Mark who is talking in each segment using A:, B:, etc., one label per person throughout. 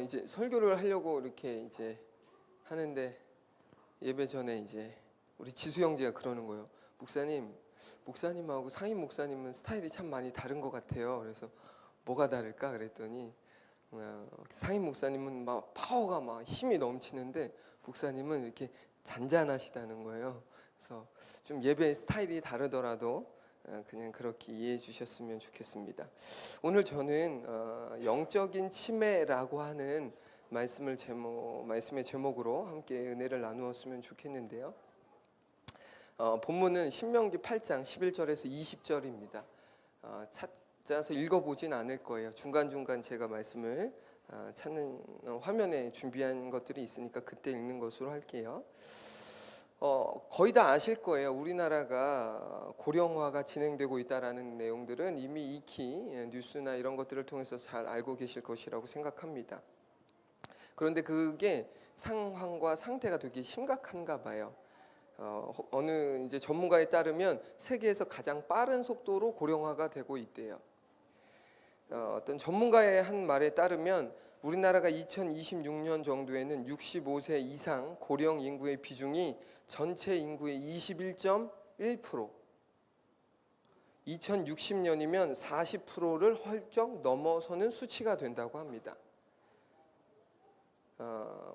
A: 이제 설교를 하려고 이렇게 이제 하는데 예배 전에 이제 우리 지수 형제가 그러는 거예요. 목사님하고 상임 목사님은 스타일이 참 많이 다른 것 같아요. 그래서 뭐가 다를까 그랬더니 상임 목사님은 막 파워가 막 힘이 넘치는데 목사님은 이렇게 잔잔하시다는 거예요. 그래서 좀 예배 스타일이 다르더라도 그냥 그렇게 이해해 주셨으면 좋겠습니다. 오늘 저는 영적인 치매라고 하는 말씀의 제목으로 함께 은혜를 나누었으면 좋겠는데요. 본문은 신명기 8장 11절에서 20절입니다. 찾아서 읽어보진 않을 거예요. 중간중간 제가 말씀을 찾는 화면에 준비한 것들이 있으니까 그때 읽는 것으로 할게요. 거의 다 아실 거예요. 우리나라가 고령화가 진행되고 있다라는 내용들은 이미 익히 뉴스나 이런 것들을 통해서 잘 알고 계실 것이라고 생각합니다. 그런데 그게 상황과 상태가 되게 심각한가 봐요. 어느 이제 전문가에 따르면 세계에서 가장 빠른 속도로 고령화가 되고 있대요. 어떤 전문가의 한 말에 따르면 우리나라가 2026년 정도에는 65세 이상 고령 인구의 비중이 전체 인구의 21.1%, 2060년이면 40%를 훌쩍 넘어서는 수치가 된다고 합니다.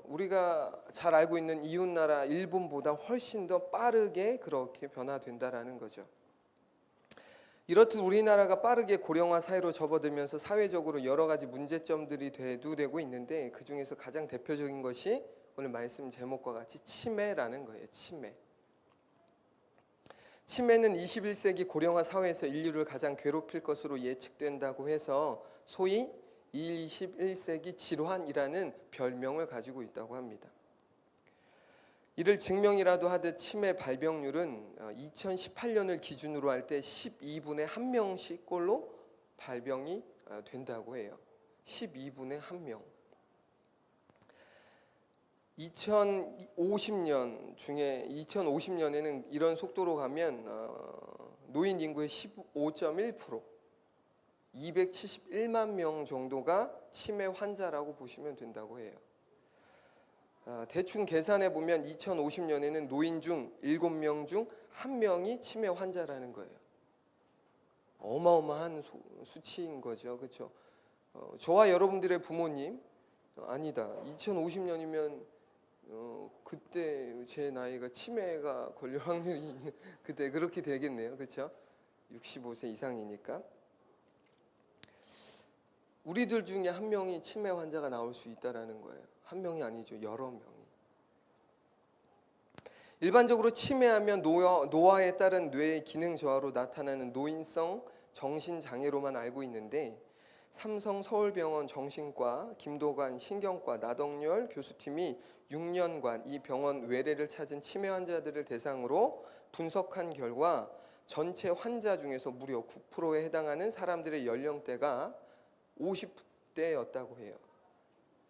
A: 우리가 잘 알고 있는 이웃나라 일본보다 훨씬 더 빠르게 그렇게 변화된다라는 거죠. 이렇듯 우리나라가 빠르게 고령화 사회로 접어들면서 사회적으로 여러 가지 문제점들이 대두되고 있는데 그 중에서 가장 대표적인 것이 오늘 말씀 제목과 같이 치매라는 거예요. 치매는 21세기 고령화 사회에서 인류를 가장 괴롭힐 것으로 예측된다고 해서 소위 21세기 질환이라는 별명을 가지고 있다고 합니다. 이를 증명이라도 하듯 치매 발병률은 2018년을 기준으로 할 때 12분에 1명씩꼴로 발병이 된다고 해요. 12분에 1명. 2050년에는 이런 속도로 가면 노인 인구의 15.1%, 271만 명 정도가 치매 환자라고 보시면 된다고 해요. 대충 계산해 보면 2050년에는 노인 중 7명 중 1명이 치매 환자라는 거예요. 어마어마한 수치인 거죠. 그렇죠? 저와 여러분들의 부모님 아니다. 2050년이면 그때 제 나이가 치매가 걸릴 확률이 있는 그때 그렇게 되겠네요. 그렇죠? 65세 이상이니까. 우리들 중에 1명이 치매 환자가 나올 수 있다라는 거예요. 1명이 아니죠. 여러 명이. 일반적으로 치매하면 노화에 따른 뇌 기능 저하로 나타나는 노인성 정신장애로만 알고 있는데 삼성 서울병원 정신과 김도관 신경과 나덕열 교수팀이 6년간 이 병원 외래를 찾은 치매 환자들을 대상으로 분석한 결과 전체 환자 중에서 무려 9%에 해당하는 사람들의 연령대가 50대였다고 해요.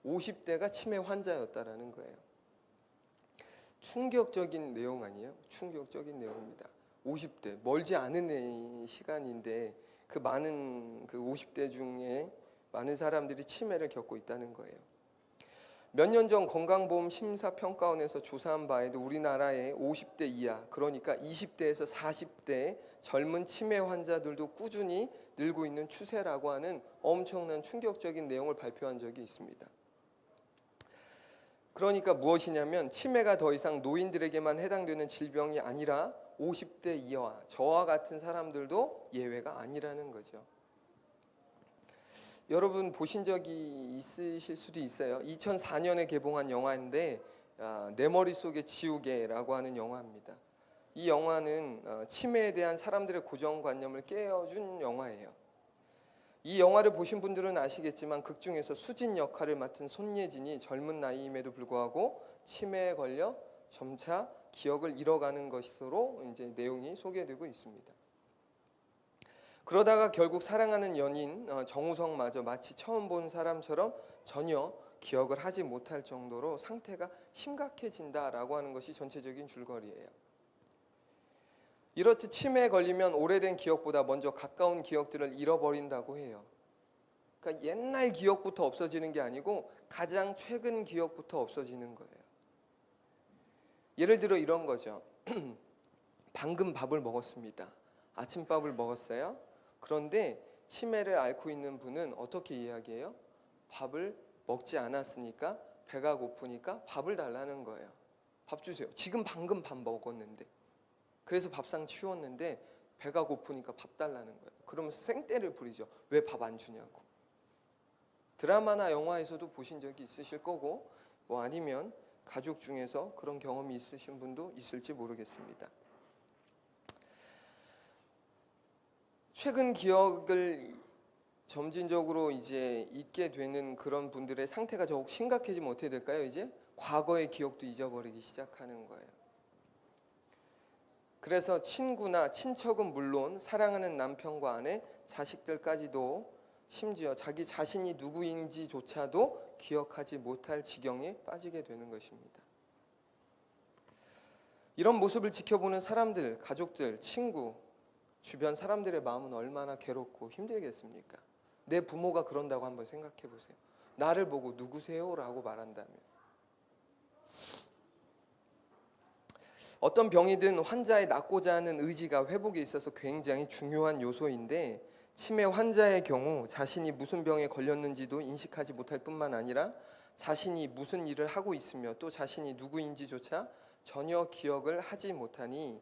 A: 50대가 치매 환자였다라는 거예요. 충격적인 내용 아니에요? 충격적인 내용입니다. 50대 멀지 않은 시간인데 그 많은 그 50대 중에 많은 사람들이 치매를 겪고 있다는 거예요. 몇 년 전 건강보험 심사평가원에서 조사한 바에도 우리나라의 50대 이하, 그러니까 20대에서 40대 젊은 치매 환자들도 꾸준히 늘고 있는 추세라고 하는 엄청난 충격적인 내용을 발표한 적이 있습니다. 그러니까 무엇이냐면 치매가 더 이상 노인들에게만 해당되는 질병이 아니라 50대 이하, 저와 같은 사람들도 예외가 아니라는 거죠. 여러분 보신 적이 있으실 수도 있어요. 2004년에 개봉한 영화인데 내 머릿속의 지우개라고 하는 영화입니다. 이 영화는 치매에 대한 사람들의 고정관념을 깨워준 영화예요. 이 영화를 보신 분들은 아시겠지만 극 중에서 수진 역할을 맡은 손예진이 젊은 나이임에도 불구하고 치매에 걸려 점차 기억을 잃어가는 것으로 이제 내용이 소개되고 있습니다. 그러다가 결국 사랑하는 연인 정우성마저 마치 처음 본 사람처럼 전혀 기억을 하지 못할 정도로 상태가 심각해진다라고 하는 것이 전체적인 줄거리예요. 이렇듯 치매에 걸리면 오래된 기억보다 먼저 가까운 기억들을 잃어버린다고 해요. 그러니까 옛날 기억부터 없어지는 게 아니고 가장 최근 기억부터 없어지는 거예요. 예를 들어 이런 거죠. 방금 밥을 먹었습니다. 아침밥을 먹었어요. 그런데 치매를 앓고 있는 분은 어떻게 이야기해요? 밥을 먹지 않았으니까 배가 고프니까 밥을 달라는 거예요. 밥 주세요. 지금 방금 밥 먹었는데. 그래서 밥상 치웠는데 배가 고프니까 밥 달라는 거예요. 그러면서 생떼를 부리죠. 왜 밥 안 주냐고. 드라마나 영화에서도 보신 적이 있으실 거고 뭐 아니면 가족 중에서 그런 경험이 있으신 분도 있을지 모르겠습니다. 최근 기억을 점진적으로 이제 잊게 되는 그런 분들의 상태가 더욱 심각해지면 어떻게 될까요? 이제 과거의 기억도 잊어버리기 시작하는 거예요. 그래서 친구나 친척은 물론 사랑하는 남편과 아내, 자식들까지도 심지어 자기 자신이 누구인지조차도 기억하지 못할 지경에 빠지게 되는 것입니다. 이런 모습을 지켜보는 사람들, 가족들, 친구, 주변 사람들의 마음은 얼마나 괴롭고 힘들겠습니까? 내 부모가 그런다고 한번 생각해 보세요. 나를 보고 누구세요? 라고 말한다면. 어떤 병이든 환자의 낫고자 하는 의지가 회복에 있어서 굉장히 중요한 요소인데 치매 환자의 경우 자신이 무슨 병에 걸렸는지도 인식하지 못할 뿐만 아니라 자신이 무슨 일을 하고 있으며 또 자신이 누구인지조차 전혀 기억을 하지 못하니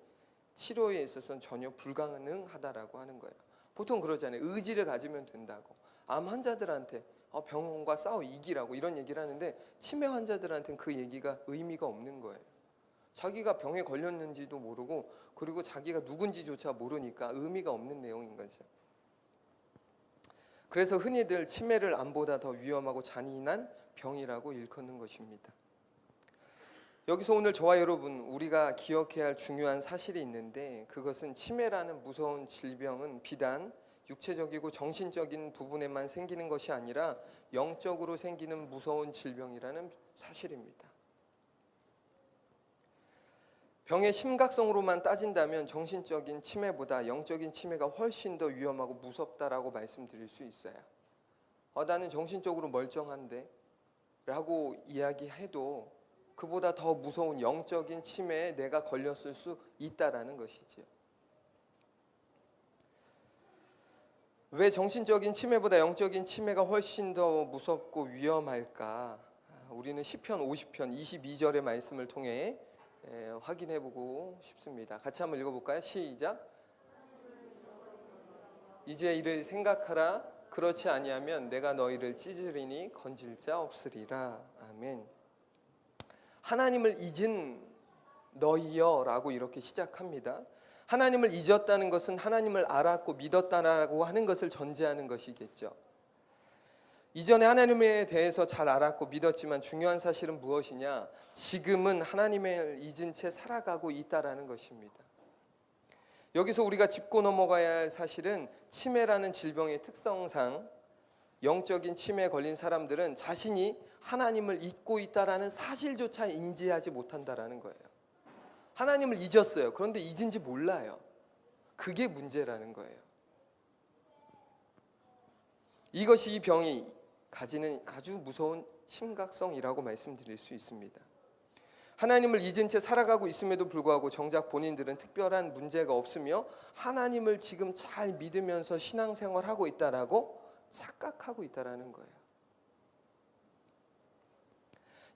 A: 치료에 있어서는 전혀 불가능하다라고 하는 거예요. 보통 그러잖아요. 의지를 가지면 된다고. 암 환자들한테 병원과 싸워 이기라고 이런 얘기를 하는데 치매 환자들한테는 그 얘기가 의미가 없는 거예요. 자기가 병에 걸렸는지도 모르고 그리고 자기가 누군지조차 모르니까 의미가 없는 내용인 거죠. 그래서 흔히들 치매를 암보다 더 위험하고 잔인한 병이라고 일컫는 것입니다. 여기서 오늘 저와 여러분 우리가 기억해야 할 중요한 사실이 있는데 그것은 치매라는 무서운 질병은 비단 육체적이고 정신적인 부분에만 생기는 것이 아니라 영적으로 생기는 무서운 질병이라는 사실입니다. 병의 심각성으로만 따진다면 정신적인 치매보다 영적인 치매가 훨씬 더 위험하고 무섭다라고 말씀드릴 수 있어요. 나는 정신적으로 멀쩡한데 라고 이야기해도 그보다 더 무서운 영적인 치매에 내가 걸렸을 수 있다라는 것이지요. 왜 정신적인 치매보다 영적인 치매가 훨씬 더 무섭고 위험할까? 우리는 시편 50편 22절의 말씀을 통해 확인해보고 싶습니다. 같이 한번 읽어볼까요? 시작. 이제 이를 생각하라. 그렇지 아니하면 내가 너희를 찢으리니 건질 자 없으리라. 아멘. 하나님을 잊은 너희여라고 이렇게 시작합니다. 하나님을 잊었다는 것은 하나님을 알았고 믿었다라고 하는 것을 전제하는 것이겠죠. 이전에 하나님에 대해서 잘 알았고 믿었지만 중요한 사실은 무엇이냐? 지금은 하나님을 잊은 채 살아가고 있다라는 것입니다. 여기서 우리가 짚고 넘어가야 할 사실은 치매라는 질병의 특성상 영적인 치매에 걸린 사람들은 자신이 하나님을 잊고 있다라는 사실조차 인지하지 못한다라는 거예요. 하나님을 잊었어요. 그런데 잊은지 몰라요. 그게 문제라는 거예요. 이것이 이 병이 가지는 아주 무서운 심각성이라고 말씀드릴 수 있습니다. 하나님을 잊은 채 살아가고 있음에도 불구하고 정작 본인들은 특별한 문제가 없으며 하나님을 지금 잘 믿으면서 신앙생활하고 있다라고 착각하고 있다라는 거예요.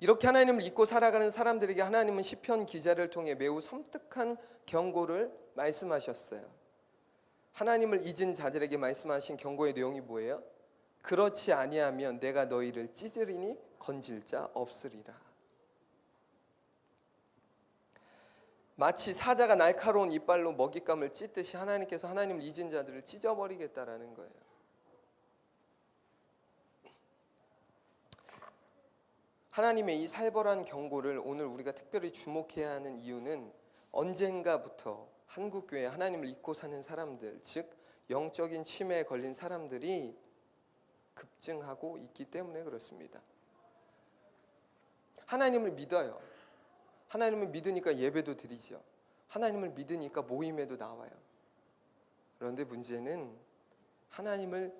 A: 이렇게 하나님을 잊고 살아가는 사람들에게 하나님은 시편 기자를 통해 매우 섬뜩한 경고를 말씀하셨어요. 하나님을 잊은 자들에게 말씀하신 경고의 내용이 뭐예요? 그렇지 아니하면 내가 너희를 찢으리니 건질 자 없으리라. 마치 사자가 날카로운 이빨로 먹잇감을 찢듯이 하나님께서 하나님을 잊은 자들을 찢어버리겠다라는 거예요. 하나님의 이 살벌한 경고를 오늘 우리가 특별히 주목해야 하는 이유는 언젠가부터 한국교회 하나님을 잊고 사는 사람들, 즉 영적인 치매에 걸린 사람들이 급증하고 있기 때문에 그렇습니다. 하나님을 믿어요. 하나님을 믿으니까 예배도 드리죠. 하나님을 믿으니까 모임에도 나와요. 그런데 문제는 하나님을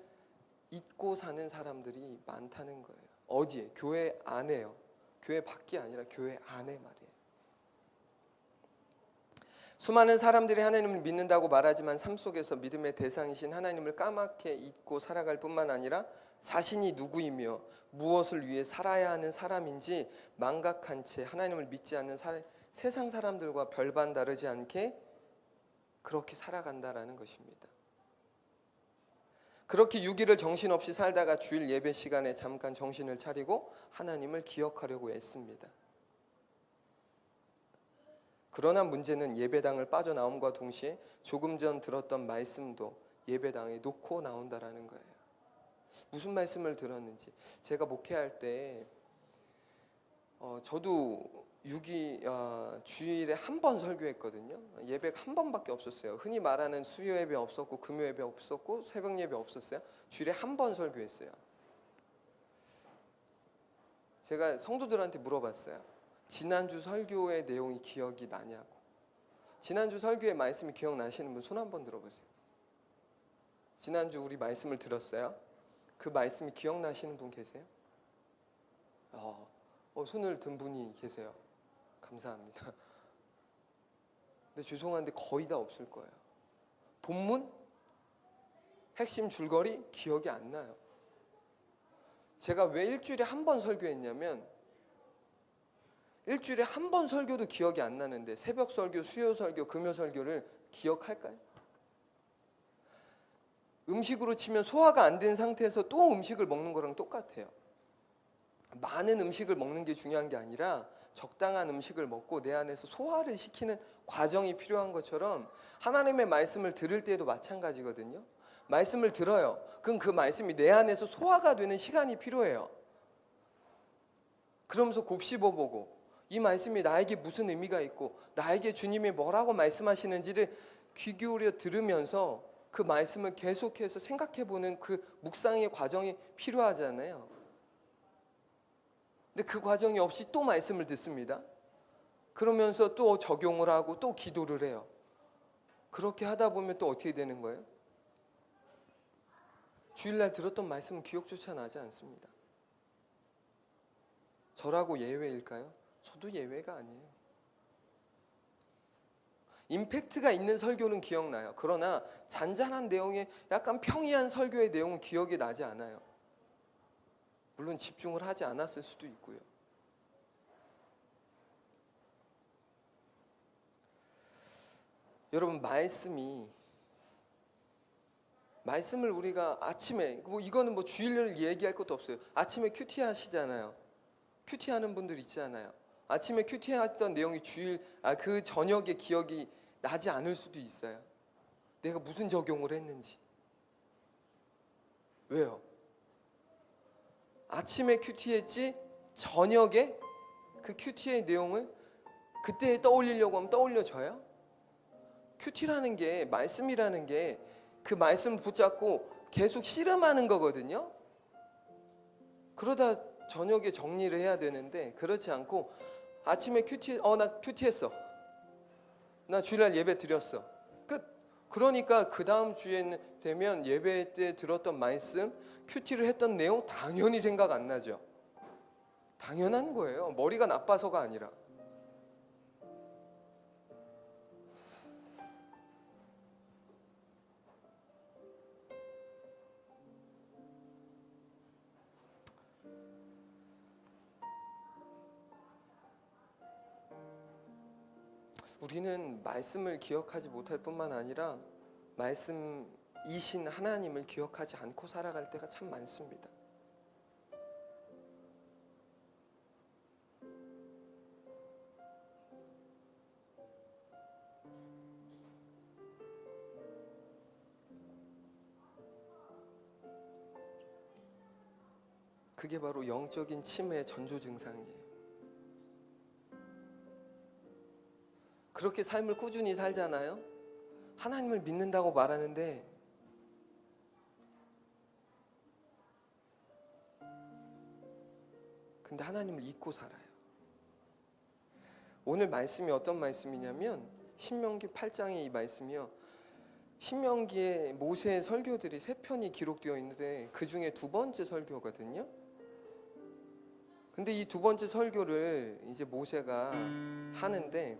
A: 잊고 사는 사람들이 많다는 거예요. 어디에? 교회 안에요. 교회 밖이 아니라 교회 안에 말이에요. 수많은 사람들이 하나님을 믿는다고 말하지만 삶 속에서 믿음의 대상이신 하나님을 까맣게 잊고 살아갈 뿐만 아니라 자신이 누구이며 무엇을 위해 살아야 하는 사람인지 망각한 채 하나님을 믿지 않는 세상 사람들과 별반 다르지 않게 그렇게 살아간다라는 것입니다. 그렇게 6일을 정신없이 살다가 주일 예배 시간에 잠깐 정신을 차리고 하나님을 기억하려고 애씁니다. 그러나 문제는 예배당을 빠져나옴과 동시에 조금 전 들었던 말씀도 예배당에 놓고 나온다라는 거예요. 무슨 말씀을 들었는지. 제가 목회할 때 저도 주일에 한 번 설교했거든요. 예배가 한 번밖에 없었어요. 흔히 말하는 수요 예배 없었고 금요 예배 없었고 새벽 예배 없었어요. 주일에 한 번 설교했어요. 제가 성도들한테 물어봤어요. 지난주 설교의 내용이 기억이 나냐고. 지난주 설교의 말씀이 기억나시는 분 손 한번 들어보세요. 지난주 우리 말씀을 들었어요. 그 말씀이 기억나시는 분 계세요? 손을 든 분이 계세요. 감사합니다. 근데 죄송한데 거의 다 없을 거예요. 본문? 핵심 줄거리? 기억이 안 나요. 제가 왜 일주일에 한 번 설교했냐면 일주일에 한 번 설교도 기억이 안 나는데 새벽 설교, 수요 설교, 금요 설교를 기억할까요? 음식으로 치면 소화가 안 된 상태에서 또 음식을 먹는 거랑 똑같아요. 많은 음식을 먹는 게 중요한 게 아니라 적당한 음식을 먹고 내 안에서 소화를 시키는 과정이 필요한 것처럼 하나님의 말씀을 들을 때에도 마찬가지거든요. 말씀을 들어요. 그럼 그 말씀이 내 안에서 소화가 되는 시간이 필요해요. 그러면서 곱씹어보고 이 말씀이 나에게 무슨 의미가 있고 나에게 주님이 뭐라고 말씀하시는지를 귀 기울여 들으면서 그 말씀을 계속해서 생각해보는 그 묵상의 과정이 필요하잖아요. 근데 그 과정이 없이 또 말씀을 듣습니다. 그러면서 또 적용을 하고 또 기도를 해요. 그렇게 하다 보면 또 어떻게 되는 거예요? 주일날 들었던 말씀은 기억조차 나지 않습니다. 저라고 예외일까요? 저도 예외가 아니에요. 임팩트가 있는 설교는 기억나요. 그러나 잔잔한 내용의 약간 평이한 설교의 내용은 기억이 나지 않아요. 물론 집중을 하지 않았을 수도 있고요. 여러분 말씀을 우리가 아침에 이거는 주일을 얘기할 것도 없어요. 아침에 큐티 하시잖아요. 큐티 하는 분들 있잖아요. 아침에 큐티 했던 내용이 그 저녁에 기억이 나지 않을 수도 있어요. 내가 무슨 적용을 했는지. 왜요? 아침에 큐티했지 저녁에 그 큐티의 내용을 그때 떠올리려고 하면 떠올려져요? 큐티라는 게 말씀이라는 게 그 말씀을 붙잡고 계속 씨름하는 거거든요. 그러다 저녁에 정리를 해야 되는데 그렇지 않고 아침에 나 큐티했어. 나 주일날 예배 드렸어. 끝. 그러니까 그 다음 주에 되면 예배 때 들었던 말씀, 큐티를 했던 내용 당연히 생각 안 나죠. 당연한 거예요. 머리가 나빠서가 아니라. 우리는 말씀을 기억하지 못할 뿐만 아니라 말씀이신 하나님을 기억하지 않고 살아갈 때가 참 많습니다. 그게 바로 영적인 치매의 전조 증상이에요. 그렇게 삶을 꾸준히 살잖아요. 하나님을 믿는다고 말하는데 근데 하나님을 잊고 살아요. 오늘 말씀이 어떤 말씀이냐면 신명기 8장의 이 말씀이요. 신명기에 모세의 설교들이 3편이 기록되어 있는데 그 중에 2번째 설교거든요. 근데 이 2번째 설교를 이제 모세가 하는데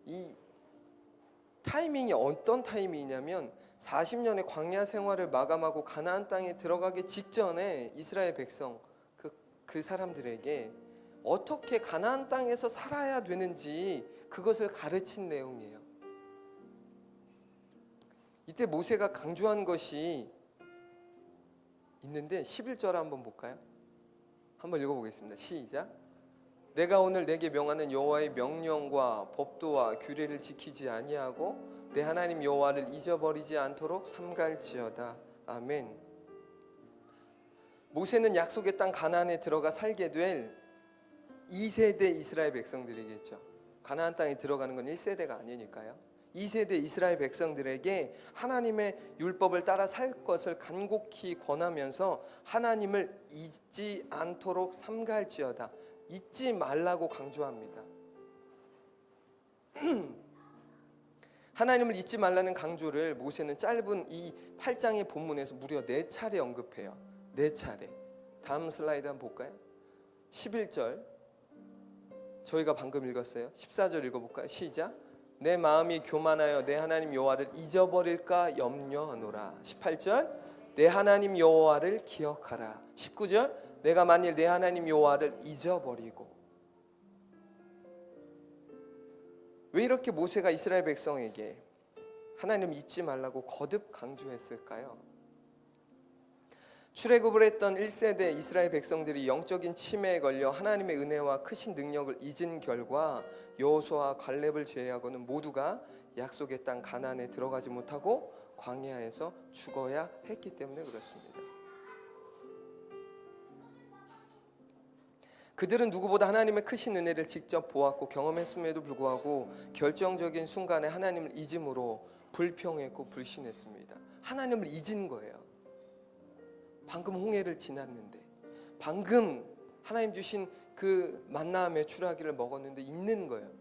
A: 이 타이밍이 어떤 타이밍이냐면 40년의 광야 생활을 마감하고 가나안 땅에 들어가기 직전에 이스라엘 백성 그 사람들에게 어떻게 가나안 땅에서 살아야 되는지 그것을 가르친 내용이에요. 이때 모세가 강조한 것이 있는데 11절 한번 볼까요? 한번 읽어보겠습니다. 시작. 내가 오늘 내게 명하는 여호와의 명령과 법도와 규례를 지키지 아니하고 내 하나님 여호와를 잊어버리지 않도록 삼갈지어다. 아멘. 모세는 약속의 땅 가나안에 들어가 살게 될 2세대 이스라엘 백성들이겠죠. 가나안 땅에 들어가는 건 1세대가 아니니까요. 2세대 이스라엘 백성들에게 하나님의 율법을 따라 살 것을 간곡히 권하면서 하나님을 잊지 않도록 삼갈지어다. 잊지 말라고 강조합니다. 하나님을 잊지 말라는 강조를 모세는 짧은 이 8장의 본문에서 무려 4차례 언급해요. 4차례. 다음 슬라이드 한번 볼까요? 11절 저희가 방금 읽었어요. 14절 읽어볼까요? 시작. 내 마음이 교만하여 내 하나님 여호와를 잊어버릴까 염려하노라. 18절 내 하나님 여호와를 기억하라. 19절 내가 만일 내 하나님 여호와를 잊어버리고. 왜 이렇게 모세가 이스라엘 백성에게 하나님을 잊지 말라고 거듭 강조했을까요? 출애굽을 했던 1세대 이스라엘 백성들이 영적인 치매에 걸려 하나님의 은혜와 크신 능력을 잊은 결과 여호수아와 갈렙을 제외하고는 모두가 약속의 땅 가나안에 들어가지 못하고 광야에서 죽어야 했기 때문에 그렇습니다. 그들은 누구보다 하나님의 크신 은혜를 직접 보았고 경험했음에도 불구하고 결정적인 순간에 하나님을 잊음으로 불평했고 불신했습니다. 하나님을 잊은 거예요. 방금 홍해를 지났는데, 방금 하나님 주신 그 만나의 추라기를 먹었는데 잊는 거예요.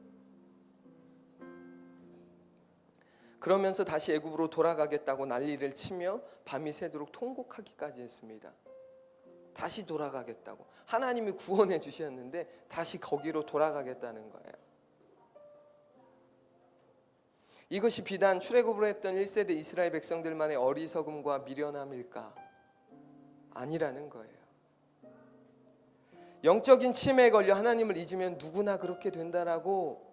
A: 그러면서 다시 애굽으로 돌아가겠다고 난리를 치며 밤이 새도록 통곡하기까지 했습니다. 다시 돌아가겠다고. 하나님이 구원해 주셨는데 다시 거기로 돌아가겠다는 거예요. 이것이 비단 출애굽을 했던 1세대 이스라엘 백성들만의 어리석음과 미련함일까? 아니라는 거예요. 영적인 치매에 걸려 하나님을 잊으면 누구나 그렇게 된다라고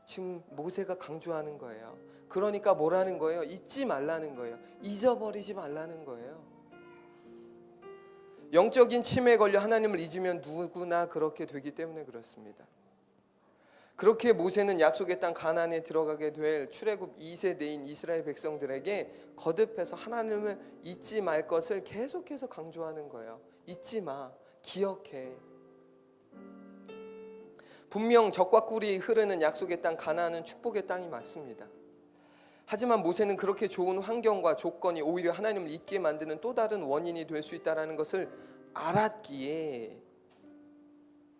A: 지금 모세가 강조하는 거예요. 그러니까 뭐라는 거예요? 잊지 말라는 거예요. 잊어버리지 말라는 거예요. 영적인 치매에 걸려 하나님을 잊으면 누구나 그렇게 되기 때문에 그렇습니다. 그렇게 모세는 약속의 땅 가나안에 들어가게 될 출애굽 2세대인 이스라엘 백성들에게 거듭해서 하나님을 잊지 말 것을 계속해서 강조하는 거예요. 잊지 마, 기억해. 분명 젖과 꿀이 흐르는 약속의 땅 가나안은 축복의 땅이 맞습니다. 하지만 모세는 그렇게 좋은 환경과 조건이 오히려 하나님을 잊게 만드는 또 다른 원인이 될 수 있다는 것을 알았기에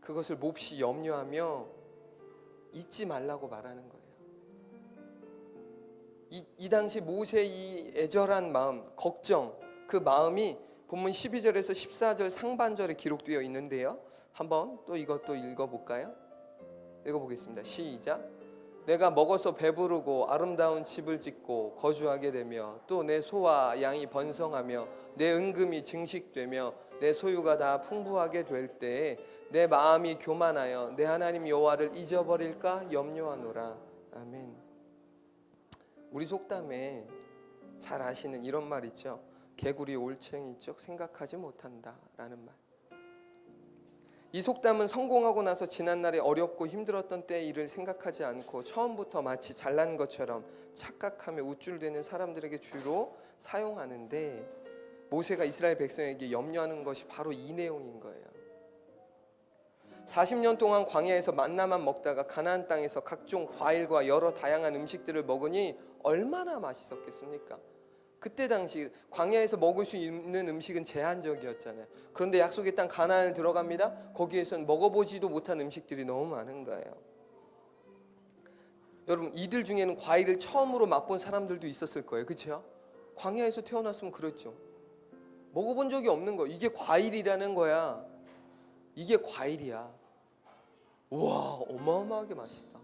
A: 그것을 몹시 염려하며 잊지 말라고 말하는 거예요. 이 당시 모세의 이 애절한 마음, 걱정, 그 마음이 본문 12절에서 14절 상반절에 기록되어 있는데요. 한번 또 이것도 읽어볼까요? 읽어보겠습니다. 시작. 내가 먹어서 배부르고 아름다운 집을 짓고 거주하게 되며 또 내 소와 양이 번성하며 내 은금이 증식되며 내 소유가 다 풍부하게 될 때에 내 마음이 교만하여 내 하나님 여호와를 잊어버릴까 염려하노라. 아멘. 우리 속담에 잘 아시는 이런 말 있죠. 개구리 올챙이 쪽 생각하지 못한다라는 말. 이 속담은 성공하고 나서 지난날에 어렵고 힘들었던 때의 일을 생각하지 않고 처음부터 마치 잘난 것처럼 착각하며 우쭐대는 사람들에게 주로 사용하는데, 모세가 이스라엘 백성에게 염려하는 것이 바로 이 내용인 거예요. 40년 동안 광야에서 만나만 먹다가 가나안 땅에서 각종 과일과 여러 다양한 음식들을 먹으니 얼마나 맛있었겠습니까? 그때 당시 광야에서 먹을 수 있는 음식은 제한적이었잖아요. 그런데 약속의 땅 가나안을 들어갑니다. 거기에선 먹어보지도 못한 음식들이 너무 많은 거예요. 여러분, 이들 중에는 과일을 처음으로 맛본 사람들도 있었을 거예요. 그렇죠? 광야에서 태어났으면 그렇죠. 먹어본 적이 없는 거. 이게 과일이라는 거야. 이게 과일이야. 우와, 어마어마하게 맛있다.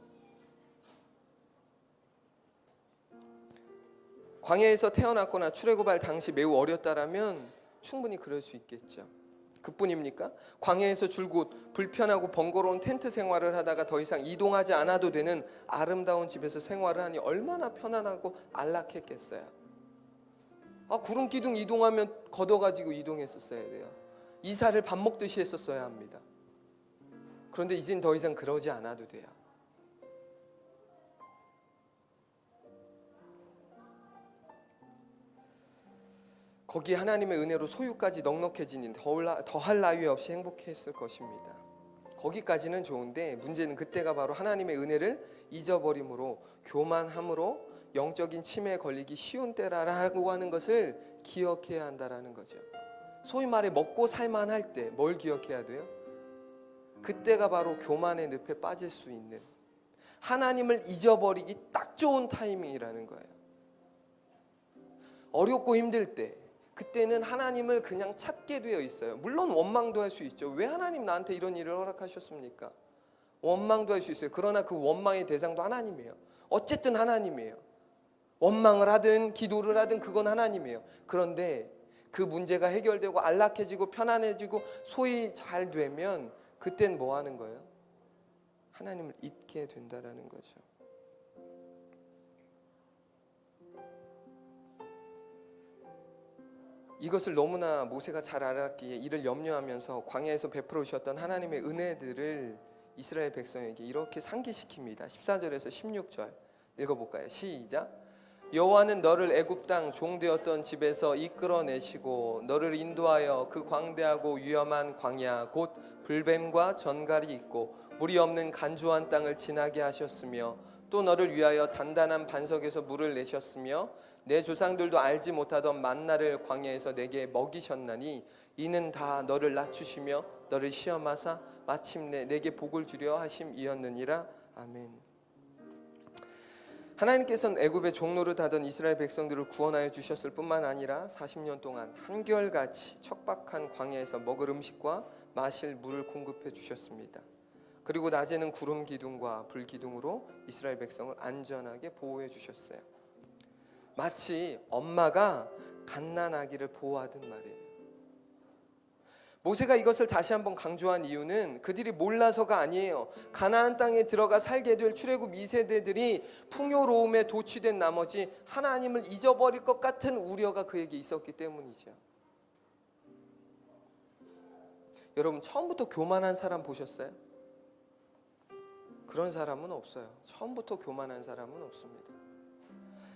A: 광야에서 태어났거나 출애굽할 당시 매우 어렸다라면 충분히 그럴 수 있겠죠. 그뿐입니까? 광야에서 줄곧 불편하고 번거로운 텐트 생활을 하다가 더 이상 이동하지 않아도 되는 아름다운 집에서 생활을 하니 얼마나 편안하고 안락했겠어요. 구름 기둥 이동하면 걷어가지고 이동했었어야 돼요. 이사를 밥 먹듯이 했었어야 합니다. 그런데 이젠 더 이상 그러지 않아도 돼요. 거기 하나님의 은혜로 소유까지 넉넉해지니 더할 나위 없이 행복했을 것입니다. 거기까지는 좋은데 문제는 그때가 바로 하나님의 은혜를 잊어버림으로, 교만함으로 영적인 치매에 걸리기 쉬운 때라고 하는 것을 기억해야 한다라는 거죠. 소위 말해 먹고 살만할 때 뭘 기억해야 돼요? 그때가 바로 교만의 늪에 빠질 수 있는, 하나님을 잊어버리기 딱 좋은 타이밍이라는 거예요. 어렵고 힘들 때, 그때는 하나님을 그냥 찾게 되어 있어요. 물론 원망도 할 수 있죠. 왜 하나님 나한테 이런 일을 허락하셨습니까? 원망도 할 수 있어요. 그러나 그 원망의 대상도 하나님이에요. 어쨌든 하나님이에요. 원망을 하든 기도를 하든 그건 하나님이에요. 그런데 그 문제가 해결되고 안락해지고 편안해지고 소위 잘 되면 그땐 뭐 하는 거예요? 하나님을 잊게 된다라는 거죠. 이것을 너무나 모세가 잘 알았기에 이를 염려하면서 광야에서 베풀어 주셨던 하나님의 은혜들을 이스라엘 백성에게 이렇게 상기시킵니다. 14절에서 16절 읽어볼까요? 시작. 여호와는 너를 애굽 땅 종되었던 집에서 이끌어내시고 너를 인도하여 그 광대하고 위험한 광야 곧 불뱀과 전갈이 있고 물이 없는 간주한 땅을 지나게 하셨으며 또 너를 위하여 단단한 반석에서 물을 내셨으며 내 조상들도 알지 못하던 만나를 광야에서 내게 먹이셨나니 이는 다 너를 낮추시며 너를 시험하사 마침내 내게 복을 주려 하심이었느니라. 아멘. 하나님께서는 애굽의 종노릇 하던 이스라엘 백성들을 구원하여 주셨을 뿐만 아니라 40년 동안 한결같이 척박한 광야에서 먹을 음식과 마실 물을 공급해 주셨습니다. 그리고 낮에는 구름 기둥과 불 기둥으로 이스라엘 백성을 안전하게 보호해 주셨어요. 마치 엄마가 갓난아기를 보호하듯 말이에요. 모세가 이것을 다시 한번 강조한 이유는 그들이 몰라서가 아니에요. 가나안 땅에 들어가 살게 될 출애굽 2세대들이 풍요로움에 도취된 나머지 하나님을 잊어버릴 것 같은 우려가 그에게 있었기 때문이죠. 여러분, 처음부터 교만한 사람 보셨어요? 그런 사람은 없어요. 처음부터 교만한 사람은 없습니다.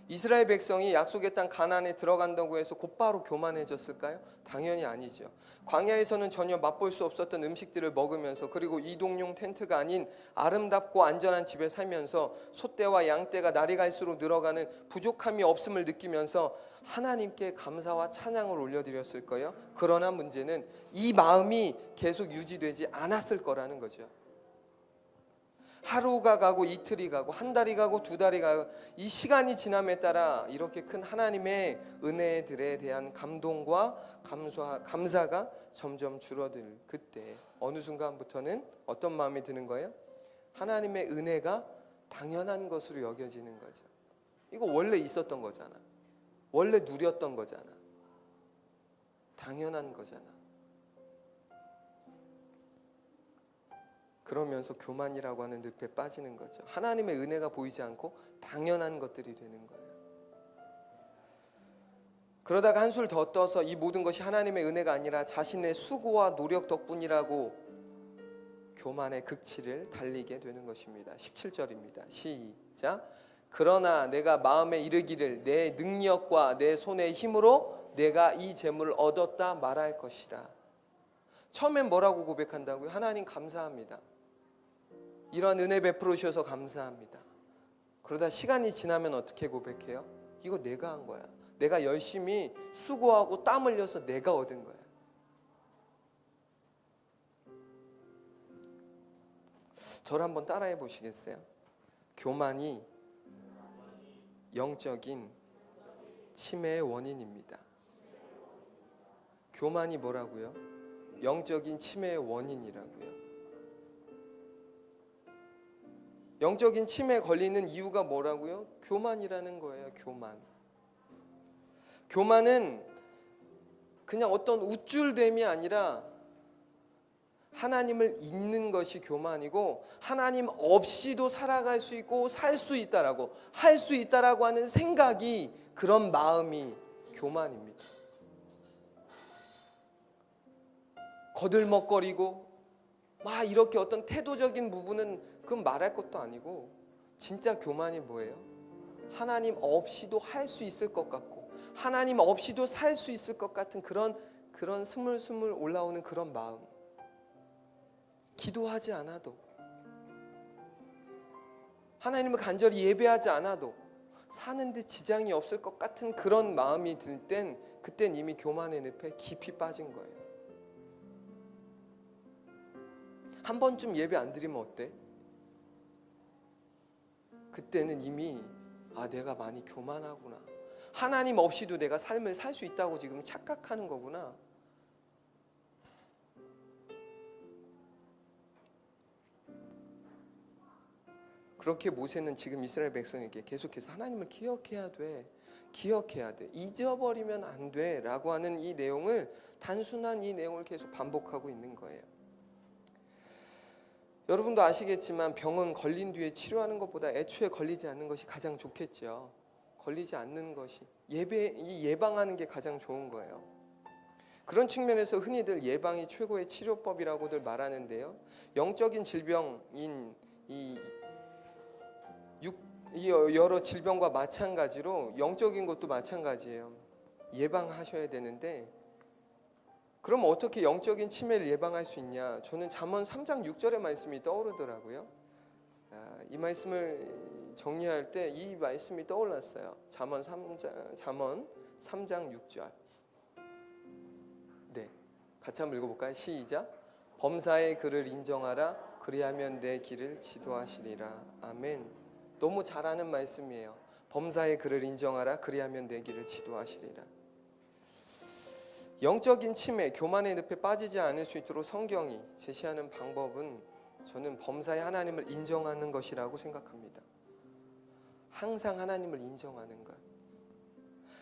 A: 이스라엘 백성이 약속의 땅 가나안에 들어간다고 해서 곧바로 교만해졌을까요? 당연히 아니죠. 광야에서는 전혀 맛볼 수 없었던 음식들을 먹으면서, 그리고 이동용 텐트가 아닌 아름답고 안전한 집에 살면서 소떼와 양떼가 날이 갈수록 늘어가는 부족함이 없음을 느끼면서 하나님께 감사와 찬양을 올려드렸을 거예요. 그러나 문제는 이 마음이 계속 유지되지 않았을 거라는 거죠. 하루가 가고 이틀이 가고 한 달이 가고 두 달이 가고 이 시간이 지남에 따라 이렇게 큰 하나님의 은혜들에 대한 감동과 감사가 점점 줄어들 그때 어느 순간부터는 어떤 마음이 드는 거예요? 하나님의 은혜가 당연한 것으로 여겨지는 거죠. 이거 원래 있었던 거잖아. 원래 누렸던 거잖아. 당연한 거잖아. 그러면서 교만이라고 하는 늪에 빠지는 거죠. 하나님의 은혜가 보이지 않고 당연한 것들이 되는 거예요. 그러다가 한술 더 떠서 이 모든 것이 하나님의 은혜가 아니라 자신의 수고와 노력 덕분이라고 교만의 극치를 달리게 되는 것입니다. 17절입니다. 시작. 그러나 내가 마음에 이르기를 내 능력과 내 손의 힘으로 내가 이 재물을 얻었다 말할 것이라. 처음엔 뭐라고 고백한다고요? 하나님 감사합니다. 이런 은혜 베풀어 주셔서 감사합니다. 그러다 시간이 지나면 어떻게 고백해요? 이거 내가 한 거야. 내가 열심히 수고하고 땀 흘려서 내가 얻은 거야. 저를 한번 따라해 보시겠어요? 교만이 영적인 치매의 원인입니다. 교만이 뭐라고요? 영적인 치매의 원인이라고요. 영적인 치매에 걸리는 이유가 뭐라고요? 교만이라는 거예요. 교만은 그냥 어떤 우쭐됨이 아니라 하나님을 잊는 것이 교만이고, 하나님 없이도 살아갈 수 있고 살 수 있다라고, 할 수 있다라고 하는 생각이, 그런 마음이 교만입니다. 거들먹거리고 막 이렇게 어떤 태도적인 부분은 그건 말할 것도 아니고, 진짜 교만이 뭐예요? 하나님 없이도 할 수 있을 것 같고 하나님 없이도 살 수 있을 것 같은 그런 스물스물 올라오는 그런 마음. 기도하지 않아도, 하나님을 간절히 예배하지 않아도 사는데 지장이 없을 것 같은 그런 마음이 들 땐, 그땐 이미 교만의 늪에 깊이 빠진 거예요. 한 번쯤 예배 안 드리면 어때? 그때는 이미 내가 많이 교만하구나, 하나님 없이도 내가 삶을 살 수 있다고 지금 착각하는 거구나. 그렇게 모세는 지금 이스라엘 백성에게 계속해서 하나님을 기억해야 돼, 잊어버리면 안 돼 라고 하는 이 내용을, 단순한 이 내용을 계속 반복하고 있는 거예요. 여러분도 아시겠지만 병은 걸린 뒤에 치료하는 것보다 애초에 걸리지 않는 것이 가장 좋겠죠. 걸리지 않는 것이, 예방하는 게 가장 좋은 거예요. 그런 측면에서 흔히들 예방이 최고의 치료법이라고들 말하는데요, 영적인 질병인 이 여러 질병과 마찬가지로 영적인 것도 마찬가지예요. 예방하셔야 되는데, 그럼 어떻게 영적인 치매를 예방할 수 있냐? 저는 잠언 3장 6절의 말씀이 떠오르더라고요. 이 말씀을 정리할 때 이 말씀이 떠올랐어요. 잠언 3장 6절. 네, 같이 한번 읽어볼까요? 시작. 범사의 그를 인정하라. 그리하면 내 길을 지도하시리라. 아멘. 너무 잘 아는 말씀이에요. 범사의 그를 인정하라. 그리하면 내 길을 지도하시리라. 영적인 치매, 교만의 늪에 빠지지 않을 수 있도록 성경이 제시하는 방법은, 저는 범사의 하나님을 인정하는 것이라고 생각합니다. 항상 하나님을 인정하는 것.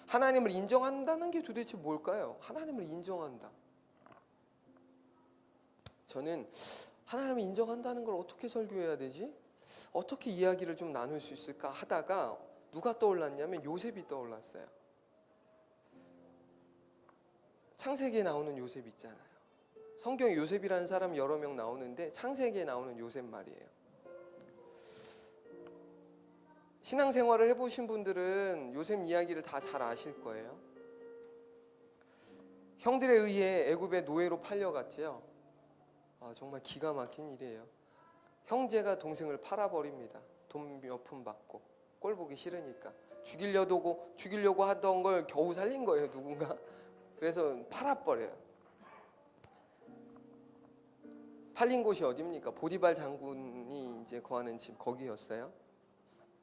A: 하나님을 인정한다는 게 도대체 뭘까요? 하나님을 인정한다. 저는 하나님을 인정한다는 걸 어떻게 설교해야 되지? 어떻게 이야기를 좀 나눌 수 있을까 하다가 누가 떠올랐냐면 요셉이 떠올랐어요. 창세기에 나오는 요셉 있잖아요. 성경에 요셉이라는 사람이 여러 명 나오는데 창세기에 나오는 요셉 말이에요. 신앙생활을 해보신 분들은 요셉 이야기를 다 잘 아실 거예요. 형들에 의해 애굽의 노예로 팔려갔지요. 정말 기가 막힌 일이에요. 형제가 동생을 팔아버립니다. 돈 몇 푼 받고, 꼴 보기 싫으니까. 죽이려고 하던 걸 겨우 살린 거예요, 누군가. 그래서 팔아버려요. 팔린 곳이 어디입니까? 보디발 장군이 이제 거하는 집, 거기였어요.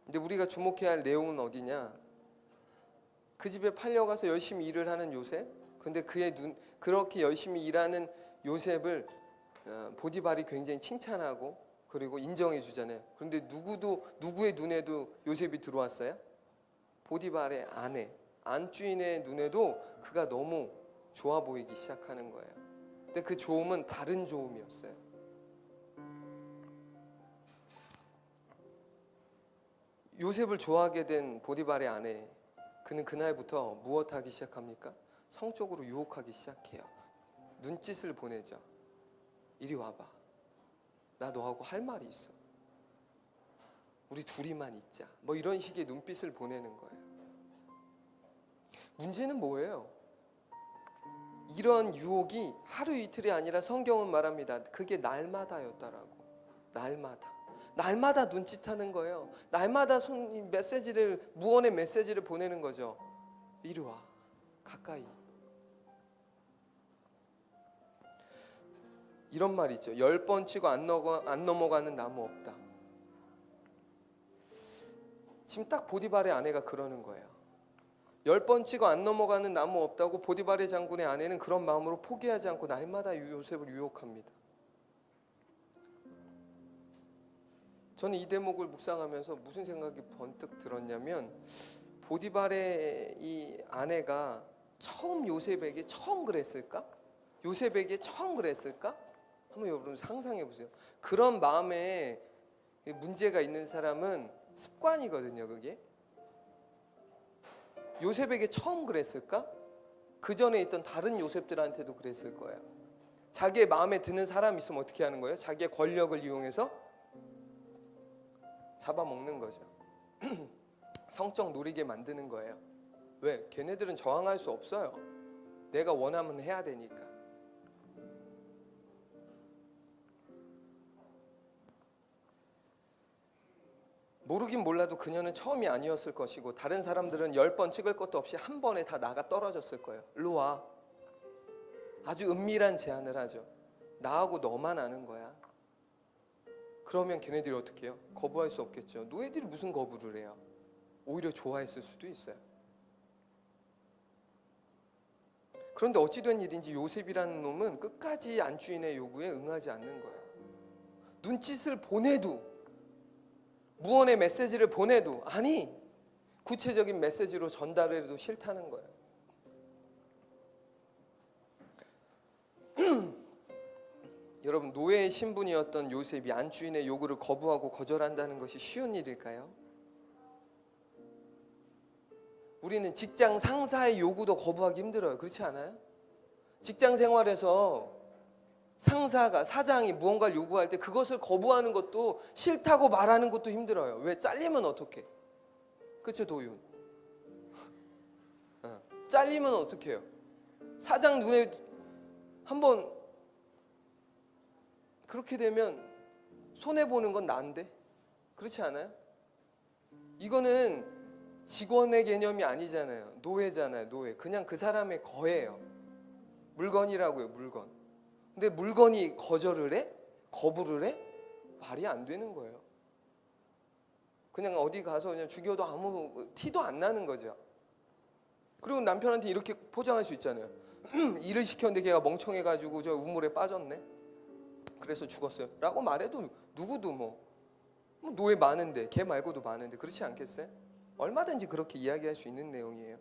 A: 근데 우리가 주목해야 할 내용은 어디냐? 그 집에 팔려가서 열심히 일을 하는 요셉. 근데 그렇게 열심히 일하는 요셉을 보디발이 굉장히 칭찬하고 그리고 인정해 주잖아요. 그런데 누구의 눈에도 요셉이 들어왔어요? 보디발의 안주인의 눈에도 그가 너무 좋아 보이기 시작하는 거예요. 근데 그 좋음은 다른 좋음이었어요. 요셉을 좋아하게 된 보디발의 아내, 그는 그날부터 무엇하기 시작합니까? 성적으로 유혹하기 시작해요. 눈짓을 보내죠. 이리 와봐. 나 너하고 할 말이 있어. 우리 둘이만 있자. 뭐 이런 식의 눈빛을 보내는 거예요. 문제는 뭐예요? 이런 유혹이 하루 이틀이 아니라 성경은 말합니다. 그게 날마다였다라고. 날마다 눈짓하는 거예요. 날마다 무언의 메시지를 보내는 거죠. 이리 와. 가까이. 이런 말 있죠. 10번 치고 안 넘어가는 나무 없다. 지금 딱 보디발의 아내가 그러는 거예요. 10번 찍어 안 넘어가는 나무 없다고 보디발의 장군의 아내는 그런 마음으로 포기하지 않고 날마다 요셉을 유혹합니다. 저는 이 대목을 묵상하면서 무슨 생각이 번뜩 들었냐면, 보디발의 이 아내가 처음 요셉에게 처음 그랬을까? 요셉에게 처음 그랬을까? 한번 여러분 상상해 보세요. 그런 마음에 문제가 있는 사람은 습관이거든요. 그게 요셉에게 처음 그랬을까? 그 전에 있던 다른 요셉들한테도 그랬을 거예요. 자기의 마음에 드는 사람 있으면 어떻게 하는 거예요? 자기의 권력을 이용해서 잡아먹는 거죠. 성적 노리게 만드는 거예요. 왜? 걔네들은 저항할 수 없어요. 내가 원하면 해야 되니까. 모르긴 몰라도 그녀는 처음이 아니었을 것이고, 다른 사람들은 10번 찍을 것도 없이 한 번에 다 나가 떨어졌을 거예요. 일로 와. 아주 은밀한 제안을 하죠. 나하고 너만 아는 거야. 그러면 걔네들이 어떻게 해요? 거부할 수 없겠죠. 노예들이 무슨 거부를 해요? 오히려 좋아했을 수도 있어요. 그런데 어찌된 일인지 요셉이라는 놈은 끝까지 안주인의 요구에 응하지 않는 거예요. 눈짓을 보내도, 무언의 메시지를 보내도, 아니 구체적인 메시지로 전달을 해도 싫다는 거예요. 여러분, 노예의 신분이었던 요셉이 안주인의 요구를 거부하고 거절한다는 것이 쉬운 일일까요? 우리는 직장 상사의 요구도 거부하기 힘들어요. 그렇지 않아요? 직장 생활에서 상사가, 사장이 무언가를 요구할 때 그것을 거부하는 것도, 싫다고 말하는 것도 힘들어요. 왜? 잘리면 어떡해? 그렇죠, 도윤? 잘리면 어떡해요? 사장 눈에 한번 그렇게 되면 손해보는 건 난데? 그렇지 않아요? 이거는 직원의 개념이 아니잖아요. 노예잖아요. 노예. 그냥 그 사람의 거예요. 물건이라고요. 물건. 근데 물건이 거절을 해? 거부를 해? 말이 안 되는 거예요. 그냥 어디 가서 그냥 죽여도 아무 티도 안 나는 거죠. 그리고 남편한테 이렇게 포장할 수 있잖아요. 일을 시켰는데 걔가 멍청해가지고 저 우물에 빠졌네. 그래서 죽었어요. 라고 말해도 누구도 뭐 노예 많은데, 걔 말고도 많은데, 그렇지 않겠어요? 얼마든지 그렇게 이야기할 수 있는 내용이에요.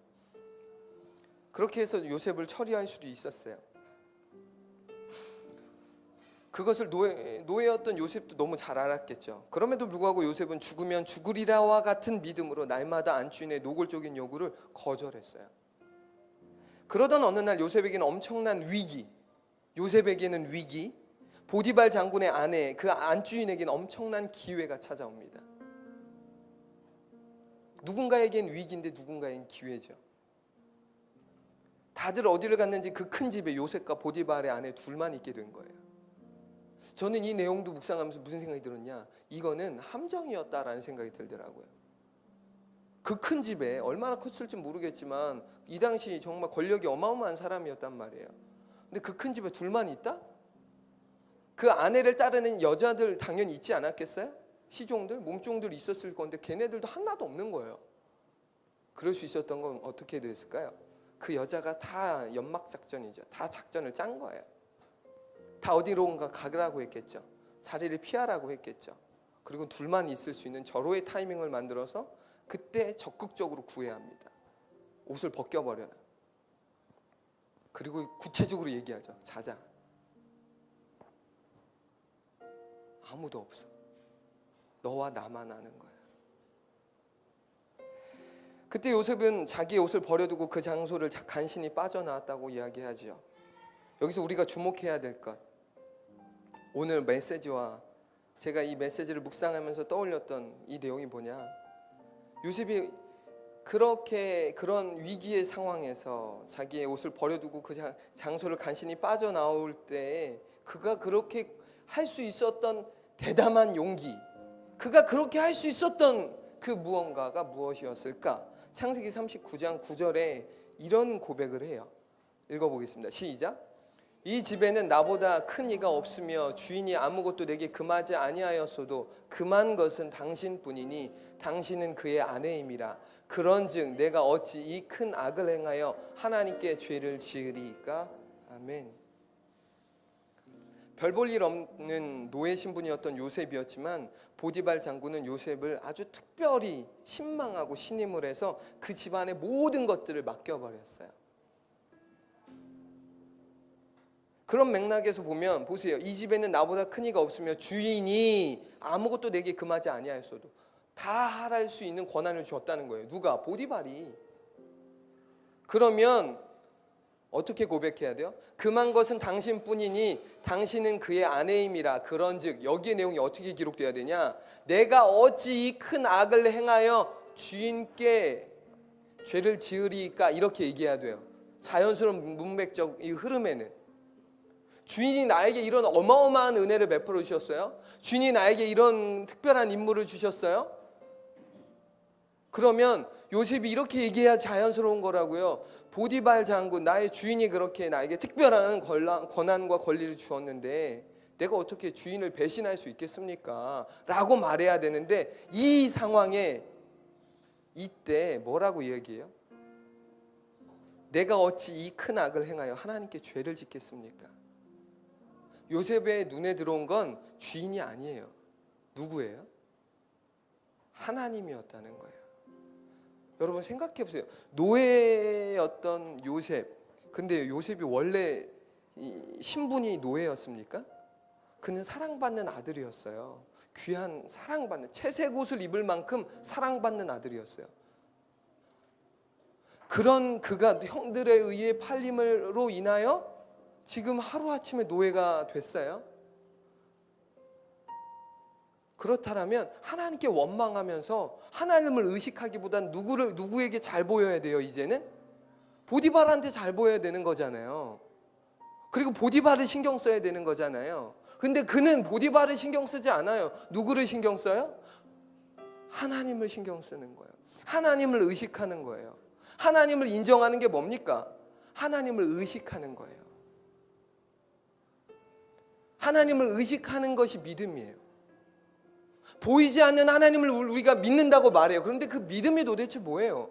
A: 그렇게 해서 요셉을 처리할 수도 있었어요. 그것을 노예였던 요셉도 너무 잘 알았겠죠. 그럼에도 불구하고 요셉은 죽으면 죽으리라와 같은 믿음으로 날마다 안주인의 노골적인 요구를 거절했어요. 그러던 어느 날 요셉에게는 엄청난 위기, 요셉에게는 위기, 보디발 장군의 아내, 그 안주인에게는 엄청난 기회가 찾아옵니다. 누군가에겐 위기인데 누군가에겐 기회죠. 다들 어디를 갔는지 그 큰 집에 요셉과 보디발의 아내 둘만 있게 된 거예요. 저는 이 내용도 묵상하면서 무슨 생각이 들었냐, 이거는 함정이었다라는 생각이 들더라고요. 그 큰 집에 얼마나 컸을지 모르겠지만 이 당시 정말 권력이 어마어마한 사람이었단 말이에요. 근데 그 큰 집에 둘만 있다? 그 아내를 따르는 여자들 당연히 있지 않았겠어요? 시종들, 몸종들 있었을 건데 걔네들도 하나도 없는 거예요. 그럴 수 있었던 건 어떻게 됐을까요? 그 여자가 다 연막 작전이죠. 다 작전을 짠 거예요. 다 어디론가 가라고 했겠죠. 자리를 피하라고 했겠죠. 그리고 둘만 있을 수 있는 절호의 타이밍을 만들어서 그때 적극적으로 구해야 합니다. 옷을 벗겨버려요. 그리고 구체적으로 얘기하죠. 자자. 아무도 없어. 너와 나만 아는 거야. 그때 요셉은 자기의 옷을 버려두고 그 장소를 간신히 빠져나왔다고 이야기하지요. 여기서 우리가 주목해야 될 것, 오늘 메시지와 제가 이 메시지를 묵상하면서 떠올렸던 이 내용이 뭐냐, 요셉이 그렇게 그런 위기의 상황에서 자기의 옷을 버려두고 그 장소를 간신히 빠져나올 때 그가 그렇게 할 수 있었던 대담한 용기, 그가 그렇게 할 수 있었던 그 무언가가 무엇이었을까? 창세기 39장 9절에 이런 고백을 해요. 읽어보겠습니다. 시작. 이 집에는 나보다 큰 이가 없으며 주인이 아무것도 내게 금하지 아니하였어도 금한 것은 당신뿐이니 당신은 그의 아내임이라. 그런즉 내가 어찌 이 큰 악을 행하여 하나님께 죄를 지으리이까. 아멘. 별 볼 일 없는 노예 신분이었던 요셉이었지만 보디발 장군은 요셉을 아주 특별히 신망하고 신임을 해서 그 집안의 모든 것들을 맡겨버렸어요. 그런 맥락에서 보면 보세요. 이 집에는 나보다 큰 이가 없으며 주인이 아무것도 내게 금하지 아니하였어도 다 할할 수 있는 권한을 주었다는 거예요. 누가? 보디발이. 그러면 어떻게 고백해야 돼요? 금한 것은 당신뿐이니 당신은 그의 아내임이라. 그런즉 여기의 내용이 어떻게 기록돼야 되냐? 내가 어찌 이 큰 악을 행하여 주인께 죄를 지으리까? 이렇게 얘기해야 돼요. 자연스러운 문맥적 이 흐름에는 주인이 나에게 이런 어마어마한 은혜를 베풀어 주셨어요. 주인이 나에게 이런 특별한 임무를 주셨어요. 그러면 요셉이 이렇게 얘기해야 자연스러운 거라고요. 보디발 장군, 나의 주인이 그렇게 나에게 특별한 권한과 권리를 주었는데 내가 어떻게 주인을 배신할 수 있겠습니까? 라고 말해야 되는데 이 상황에 이때 뭐라고 얘기해요? 내가 어찌 이 큰 악을 행하여 하나님께 죄를 짓겠습니까? 요셉의 눈에 들어온 건 주인이 아니에요. 누구예요? 하나님이었다는 거예요. 여러분 생각해 보세요. 노예였던 요셉. 근데 요셉이 원래 신분이 노예였습니까? 그는 사랑받는 아들이었어요. 귀한 사랑받는 채색 옷을 입을 만큼 사랑받는 아들이었어요. 그런 그가 형들에 의해 팔림으로 인하여 지금 하루아침에 노예가 됐어요. 그렇다면 하나님께 원망하면서 하나님을 의식하기보단 누구에게 잘 보여야 돼요. 이제는 보디발한테 잘 보여야 되는 거잖아요. 그리고 보디발을 신경 써야 되는 거잖아요. 근데 그는 보디발을 신경 쓰지 않아요. 누구를 신경 써요? 하나님을 신경 쓰는 거예요. 하나님을 의식하는 거예요. 하나님을 인정하는 게 뭡니까? 하나님을 의식하는 거예요. 하나님을 의식하는 것이 믿음이에요. 보이지 않는 하나님을 우리가 믿는다고 말해요. 그런데 그 믿음이 도대체 뭐예요?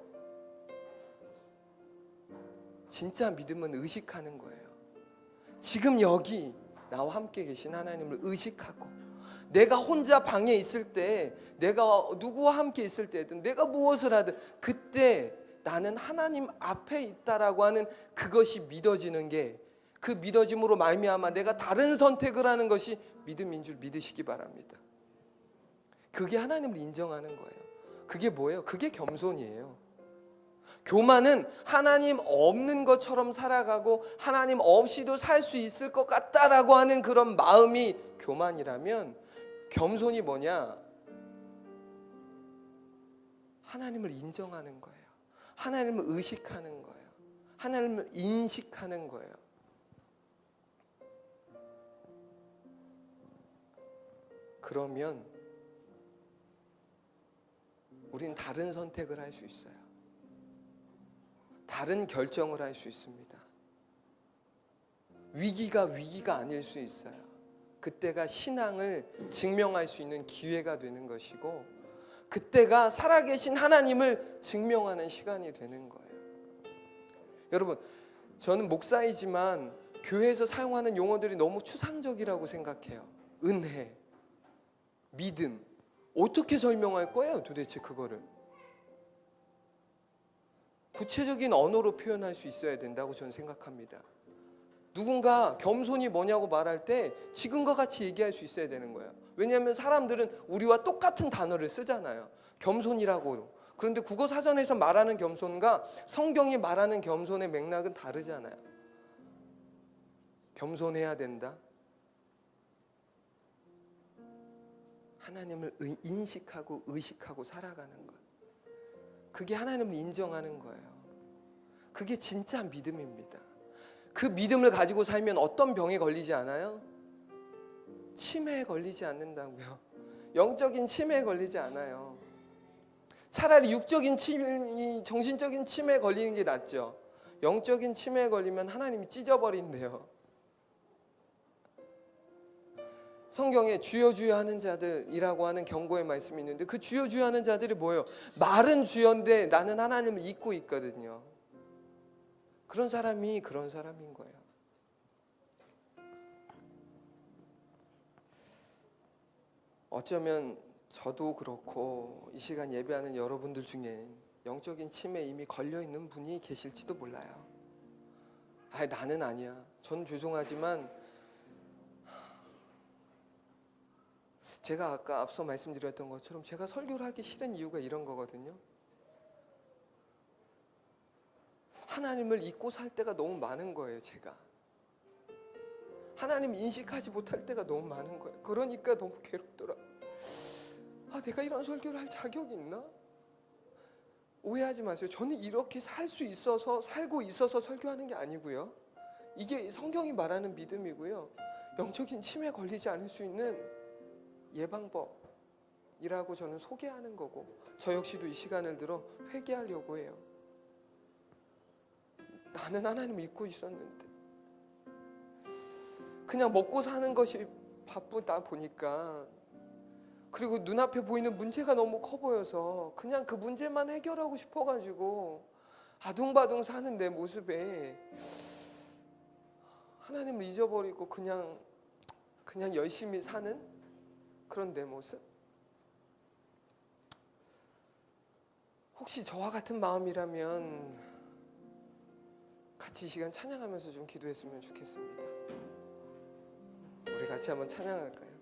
A: 진짜 믿음은 의식하는 거예요. 지금 여기 나와 함께 계신 하나님을 의식하고 내가 혼자 방에 있을 때, 내가 누구와 함께 있을 때든 내가 무엇을 하든 그때 나는 하나님 앞에 있다라고 하는 그것이 믿어지는 게, 그 믿어짐으로 말미암아 내가 다른 선택을 하는 것이 믿음인 줄 믿으시기 바랍니다. 그게 하나님을 인정하는 거예요. 그게 뭐예요? 그게 겸손이에요. 교만은 하나님 없는 것처럼 살아가고 하나님 없이도 살 수 있을 것 같다라고 하는 그런 마음이 교만이라면, 겸손이 뭐냐? 하나님을 인정하는 거예요. 하나님을 의식하는 거예요. 하나님을 인식하는 거예요. 그러면 우린 다른 선택을 할 수 있어요. 다른 결정을 할 수 있습니다. 위기가 아닐 수 있어요. 그때가 신앙을 증명할 수 있는 기회가 되는 것이고, 그때가 살아계신 하나님을 증명하는 시간이 되는 거예요. 여러분, 저는 목사이지만 교회에서 사용하는 용어들이 너무 추상적이라고 생각해요. 은혜, 믿음, 어떻게 설명할 거예요 도대체 그거를? 구체적인 언어로 표현할 수 있어야 된다고 저는 생각합니다. 누군가 겸손이 뭐냐고 말할 때 지금과 같이 얘기할 수 있어야 되는 거예요. 왜냐하면 사람들은 우리와 똑같은 단어를 쓰잖아요. 겸손이라고. 그런데 국어사전에서 말하는 겸손과 성경이 말하는 겸손의 맥락은 다르잖아요. 겸손해야 된다. 하나님을 인식하고 의식하고 살아가는 것. 그게 하나님을 인정하는 거예요. 그게 진짜 믿음입니다. 그 믿음을 가지고 살면 어떤 병에 걸리지 않아요? 치매에 걸리지 않는다고요. 영적인 치매에 걸리지 않아요. 차라리 육적인 치매, 정신적인 치매에 걸리는 게 낫죠. 영적인 치매에 걸리면 하나님이 찢어버린대요. 성경에 주여 주여 하는 자들이라고 하는 경고의 말씀이 있는데 그 주여 주여 하는 자들이 뭐예요? 말은 주여인데 나는 하나님을 잊고 있거든요. 그런 사람이 그런 사람인 거예요. 어쩌면 저도 그렇고 이 시간 예배하는 여러분들 중에 영적인 침에 이미 걸려있는 분이 계실지도 몰라요. 나는 아니야. 전 죄송하지만 제가 아까 앞서 말씀드렸던 것처럼 제가 설교를 하기 싫은 이유가 이런 거거든요. 하나님을 잊고 살 때가 너무 많은 거예요. 제가 하나님 인식하지 못할 때가 너무 많은 거예요. 그러니까 너무 괴롭더라고요. 내가 이런 설교를 할 자격이 있나? 오해하지 마세요. 저는 이렇게 살고 있어서 설교하는 게 아니고요. 이게 성경이 말하는 믿음이고요. 영적인 침에 걸리지 않을 수 있는 예방법이라고 저는 소개하는 거고, 저 역시도 이 시간을 들어 회개하려고 해요. 나는 하나님을 잊고 있었는데 그냥 먹고 사는 것이 바쁘다 보니까, 그리고 눈앞에 보이는 문제가 너무 커 보여서 그냥 그 문제만 해결하고 싶어가지고 아둥바둥 사는 내 모습에 하나님을 잊어버리고 그냥 열심히 사는 그런 내 모습. 혹시 저와 같은 마음이라면 같이 이 시간 찬양하면서 좀 기도했으면 좋겠습니다. 우리 같이 한번 찬양할까요?